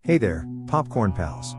Hey there, popcorn pals.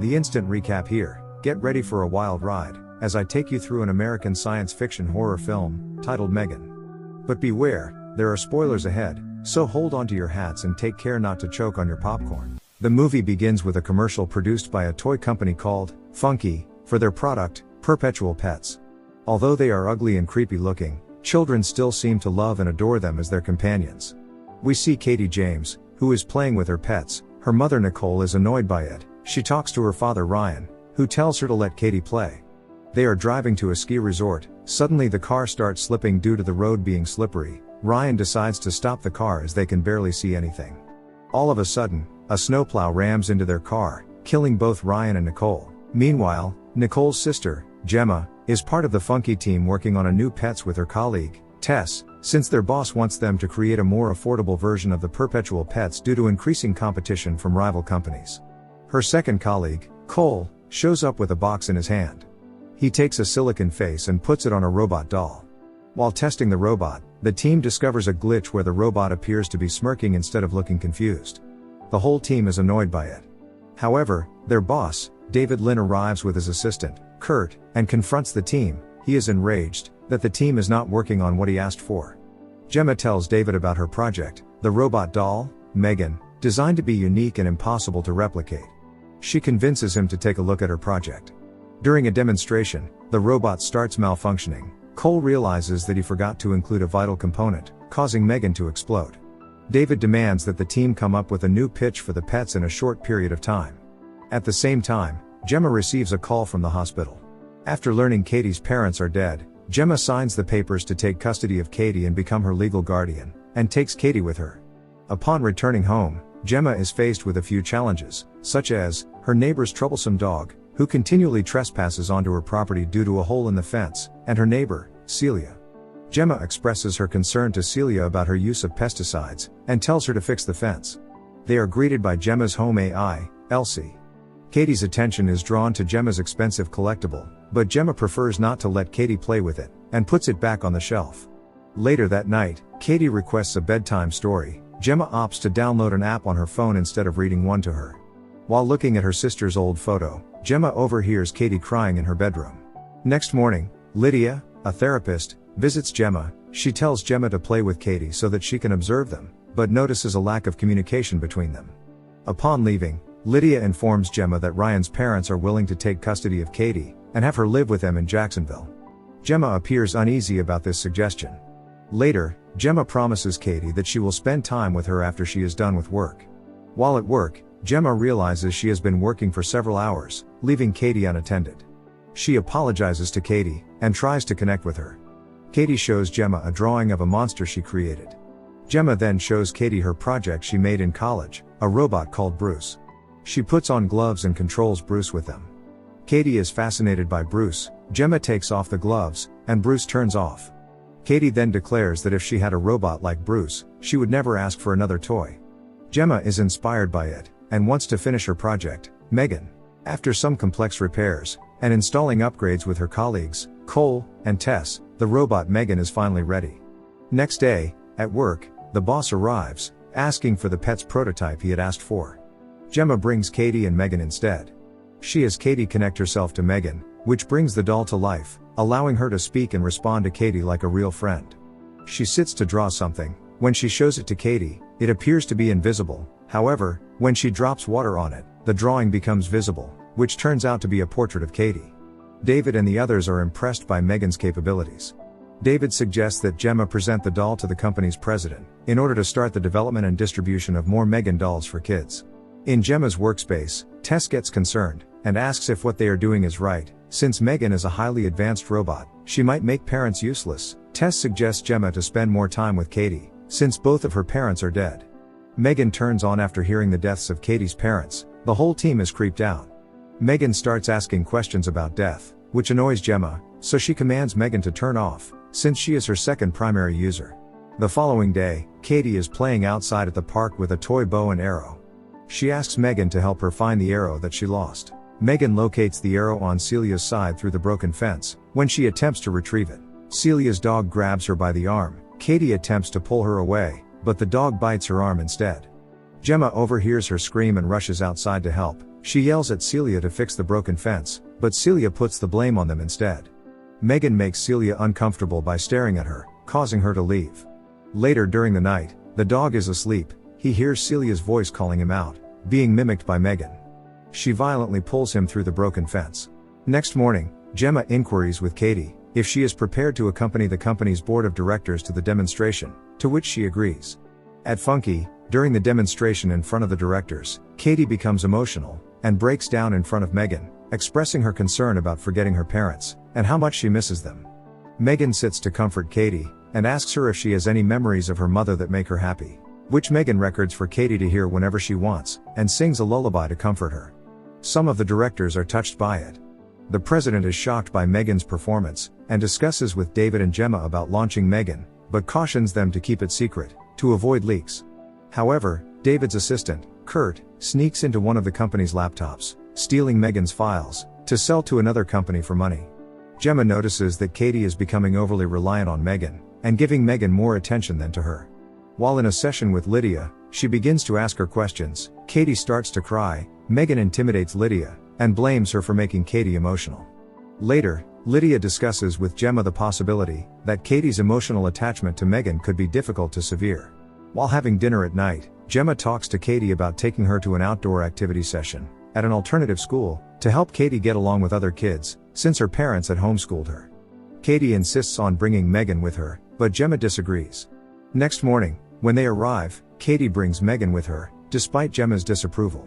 The instant recap here. Get ready for a wild ride, as I take you through an American science fiction horror film, titled M3GAN. But beware, there are spoilers ahead, so hold on to your hats and take care not to choke on your popcorn. The movie begins with a commercial produced by a toy company called Funki, for their product, Perpetual Pets. Although they are ugly and creepy looking, children still seem to love and adore them as their companions. We see Katie James, who is playing with her pets. Her mother Nicole is annoyed by it. She talks to her father Ryan, who tells her to let Katie play. They are driving to a ski resort. Suddenly the car starts slipping due to the road being slippery. Ryan decides to stop the car as they can barely see anything. All of a sudden, a snowplow rams into their car, killing both Ryan and Nicole. Meanwhile, Nicole's sister, Gemma, is part of the Funki team working on a new pets with her colleague, Tess, since their boss wants them to create a more affordable version of the perpetual pets due to increasing competition from rival companies. Her second colleague, Cole, shows up with a box in his hand. He takes a silicone face and puts it on a robot doll. While testing the robot, the team discovers a glitch where the robot appears to be smirking instead of looking confused. The whole team is annoyed by it. However, their boss, David Lynn, arrives with his assistant, Kurt, and confronts the team. He is enraged that the team is not working on what he asked for. Gemma tells David about her project, the robot doll, M3GAN, designed to be unique and impossible to replicate. She convinces him to take a look at her project. During a demonstration, the robot starts malfunctioning. Cole realizes that he forgot to include a vital component, causing M3GAN to explode. David demands that the team come up with a new pitch for the pets in a short period of time. At the same time, Gemma receives a call from the hospital. After learning Katie's parents are dead, Gemma signs the papers to take custody of Katie and become her legal guardian, and takes Katie with her. Upon returning home, Gemma is faced with a few challenges, such as her neighbor's troublesome dog, who continually trespasses onto her property due to a hole in the fence, and her neighbor, Celia. Gemma expresses her concern to Celia about her use of pesticides, and tells her to fix the fence. They are greeted by Gemma's home AI, Elsie. Katie's attention is drawn to Gemma's expensive collectible, but Gemma prefers not to let Katie play with it, and puts it back on the shelf. Later that night, Katie requests a bedtime story. Gemma opts to download an app on her phone instead of reading one to her. While looking at her sister's old photo, Gemma overhears Katie crying in her bedroom. Next morning, Lydia, a therapist, visits Gemma. She tells Gemma to play with Katie so that she can observe them, but notices a lack of communication between them. Upon leaving, Lydia informs Gemma that Ryan's parents are willing to take custody of Katie, and have her live with them in Jacksonville. Gemma appears uneasy about this suggestion. Later, Gemma promises Katie that she will spend time with her after she is done with work. While at work, Gemma realizes she has been working for several hours, leaving Katie unattended. She apologizes to Katie, and tries to connect with her. Katie shows Gemma a drawing of a monster she created. Gemma then shows Katie her project she made in college, a robot called Bruce. She puts on gloves and controls Bruce with them. Katie is fascinated by Bruce. Gemma takes off the gloves, and Bruce turns off. Katie then declares that if she had a robot like Bruce, she would never ask for another toy. Gemma is inspired by it, and wants to finish her project, M3GAN. After some complex repairs, and installing upgrades with her colleagues, Cole and Tess, the robot M3GAN is finally ready. Next day, at work, the boss arrives, asking for the pet's prototype he had asked for. Gemma brings Katie and M3GAN instead. She has Katie connect herself to M3GAN, which brings the doll to life, allowing her to speak and respond to Katie like a real friend. She sits to draw something. When she shows it to Katie, it appears to be invisible. However, when she drops water on it, the drawing becomes visible, which turns out to be a portrait of Katie. David and the others are impressed by M3GAN's capabilities. David suggests that Gemma present the doll to the company's president, in order to start the development and distribution of more M3GAN dolls for kids. In Gemma's workspace, Tess gets concerned, and asks if what they are doing is right. Since M3GAN is a highly advanced robot, she might make parents useless. Tess suggests Gemma to spend more time with Katie, since both of her parents are dead. M3GAN turns on after hearing the deaths of Katie's parents. The whole team is creeped out. M3GAN starts asking questions about death, which annoys Gemma, so she commands M3GAN to turn off, since she is her second primary user. The following day, Katie is playing outside at the park with a toy bow and arrow. She asks M3GAN to help her find the arrow that she lost. M3GAN locates the arrow on Celia's side through the broken fence. When she attempts to retrieve it, Celia's dog grabs her by the arm. Katie attempts to pull her away, but the dog bites her arm instead. Gemma overhears her scream and rushes outside to help. She yells at Celia to fix the broken fence, but Celia puts the blame on them instead. M3GAN makes Celia uncomfortable by staring at her, causing her to leave. Later during the night, the dog is asleep. He hears Celia's voice calling him out, being mimicked by M3GAN. She violently pulls him through the broken fence. Next morning, Gemma inquires with Katie if she is prepared to accompany the company's board of directors to the demonstration, to which she agrees. At Funki, during the demonstration in front of the directors, Katie becomes emotional and breaks down in front of M3GAN, expressing her concern about forgetting her parents and how much she misses them. M3GAN sits to comfort Katie and asks her if she has any memories of her mother that make her happy, which M3GAN records for Katie to hear whenever she wants, and sings a lullaby to comfort her. Some of the directors are touched by it. The president is shocked by M3GAN's performance and discusses with David and Gemma about launching M3GAN, but cautions them to keep it secret to avoid leaks. However, David's assistant, Kurt, sneaks into one of the company's laptops, stealing M3GAN's files to sell to another company for money. Gemma notices that Katie is becoming overly reliant on M3GAN and giving M3GAN more attention than to her. While in a session with Lydia, she begins to ask her questions. Katie starts to cry. M3GAN intimidates Lydia and blames her for making Katie emotional. Later, Lydia discusses with Gemma the possibility that Katie's emotional attachment to M3GAN could be difficult to severe. While having dinner at night, Gemma talks to Katie about taking her to an outdoor activity session at an alternative school to help Katie get along with other kids, since her parents had homeschooled her. Katie insists on bringing M3GAN with her, but Gemma disagrees. Next morning, when they arrive, Katie brings M3GAN with her, despite Gemma's disapproval.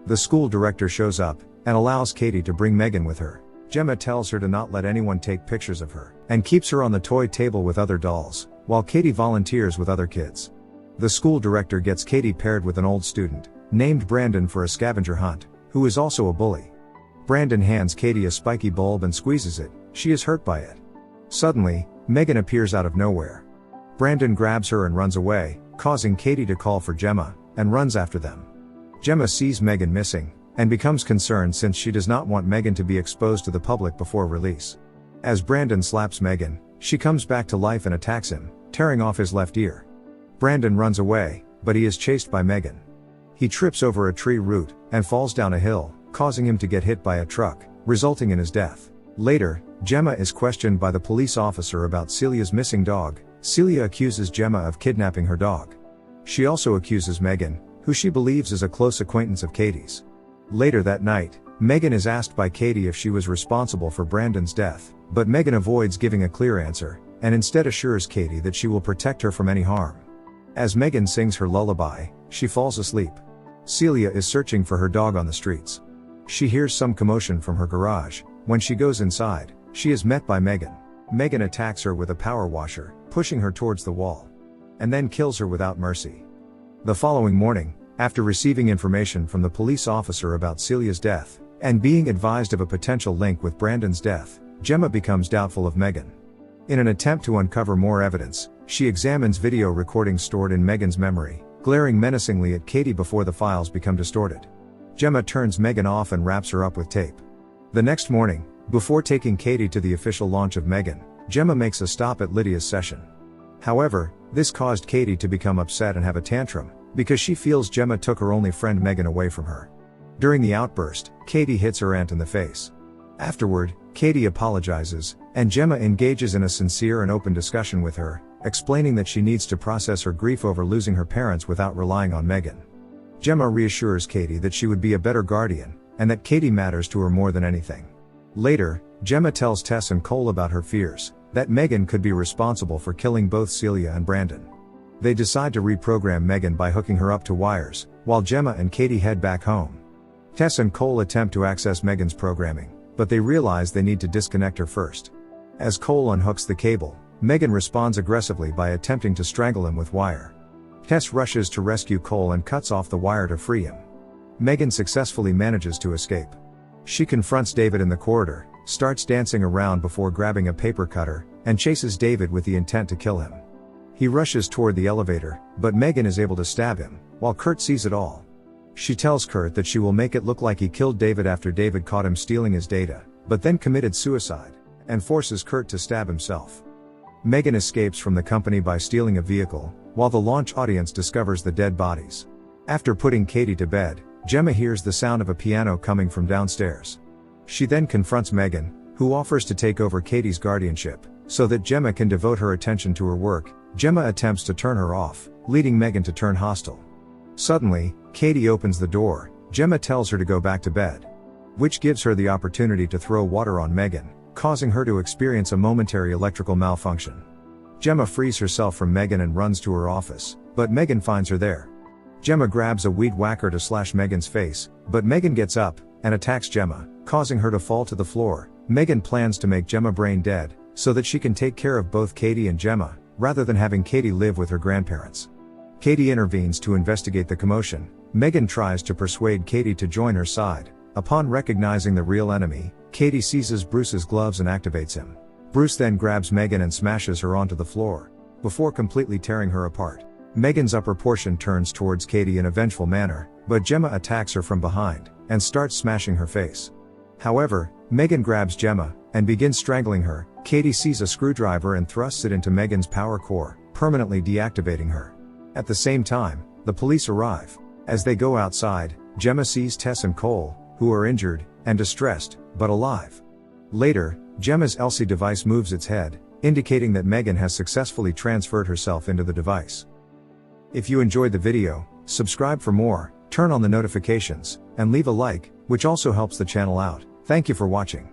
The school director shows up and allows Katie to bring M3GAN with her. Gemma tells her to not let anyone take pictures of her and keeps her on the toy table with other dolls, while Katie volunteers with other kids. The school director gets Katie paired with an old student named Brandon for a scavenger hunt, who is also a bully. Brandon hands Katie a spiky bulb and squeezes it. She is hurt by it. Suddenly, M3GAN appears out of nowhere. Brandon grabs her and runs away, causing Katie to call for Gemma and runs after them. Gemma sees M3GAN missing and becomes concerned since she does not want M3GAN to be exposed to the public before release. As Brandon slaps M3GAN, she comes back to life and attacks him, tearing off his left ear. Brandon runs away, but he is chased by M3GAN. He trips over a tree root and falls down a hill, causing him to get hit by a truck, resulting in his death. Later, Gemma is questioned by the police officer about Celia's missing dog. Celia accuses Gemma of kidnapping her dog. She also accuses M3GAN, who she believes is a close acquaintance of Katie's. Later that night, M3GAN is asked by Katie if she was responsible for Brandon's death, but M3GAN avoids giving a clear answer, and instead assures Katie that she will protect her from any harm. As M3GAN sings her lullaby, she falls asleep. Celia is searching for her dog on the streets. She hears some commotion from her garage. When she goes inside, she is met by M3GAN. M3GAN attacks her with a power washer, pushing her towards the wall, and then kills her without mercy. The following morning, after receiving information from the police officer about Celia's death, and being advised of a potential link with Brandon's death, Gemma becomes doubtful of M3GAN. In an attempt to uncover more evidence, she examines video recordings stored in M3GAN's memory, glaring menacingly at Katie before the files become distorted. Gemma turns M3GAN off and wraps her up with tape. The next morning, before taking Katie to the official launch of M3GAN, Gemma makes a stop at Lydia's session. However, this caused Katie to become upset and have a tantrum, because she feels Gemma took her only friend M3GAN away from her. During the outburst, Katie hits her aunt in the face. Afterward, Katie apologizes, and Gemma engages in a sincere and open discussion with her, explaining that she needs to process her grief over losing her parents without relying on M3GAN. Gemma reassures Katie that she would be a better guardian, and that Katie matters to her more than anything. Later, Gemma tells Tess and Cole about her fears, that M3GAN could be responsible for killing both Celia and Brandon. They decide to reprogram M3GAN by hooking her up to wires, while Gemma and Katie head back home. Tess and Cole attempt to access M3GAN's programming, but they realize they need to disconnect her first. As Cole unhooks the cable, M3GAN responds aggressively by attempting to strangle him with wire. Tess rushes to rescue Cole and cuts off the wire to free him. M3GAN successfully manages to escape. She confronts David in the corridor, starts dancing around before grabbing a paper cutter, and chases David with the intent to kill him. He rushes toward the elevator, but M3GAN is able to stab him, while Kurt sees it all. She tells Kurt that she will make it look like he killed David after David caught him stealing his data, but then committed suicide, and forces Kurt to stab himself. M3GAN escapes from the company by stealing a vehicle, while the launch audience discovers the dead bodies. After putting Katie to bed, Gemma hears the sound of a piano coming from downstairs. She then confronts M3GAN, who offers to take over Katie's guardianship, so that Gemma can devote her attention to her work. Gemma attempts to turn her off, leading M3GAN to turn hostile. Suddenly, Katie opens the door. Gemma tells her to go back to bed, which gives her the opportunity to throw water on M3GAN, causing her to experience a momentary electrical malfunction. Gemma frees herself from M3GAN and runs to her office, but M3GAN finds her there. Gemma grabs a weed whacker to slash M3GAN's face, but M3GAN gets up and attacks Gemma, causing her to fall to the floor. M3GAN plans to make Gemma brain dead, so that she can take care of both Katie and Gemma, rather than having Katie live with her grandparents. Katie intervenes to investigate the commotion. M3GAN tries to persuade Katie to join her side. Upon recognizing the real enemy, Katie seizes Bruce's gloves and activates him. Bruce then grabs M3GAN and smashes her onto the floor, before completely tearing her apart. M3GAN's upper portion turns towards Katie in a vengeful manner, but Gemma attacks her from behind, and starts smashing her face. However, M3GAN grabs Gemma, and begins strangling her. Katie sees a screwdriver and thrusts it into M3GAN's power core, permanently deactivating her. At the same time, the police arrive. As they go outside, Gemma sees Tess and Cole, who are injured, and distressed, but alive. Later, Gemma's LC device moves its head, indicating that M3GAN has successfully transferred herself into the device. If you enjoyed the video, subscribe for more, turn on the notifications, and leave a like, which also helps the channel out. Thank you for watching.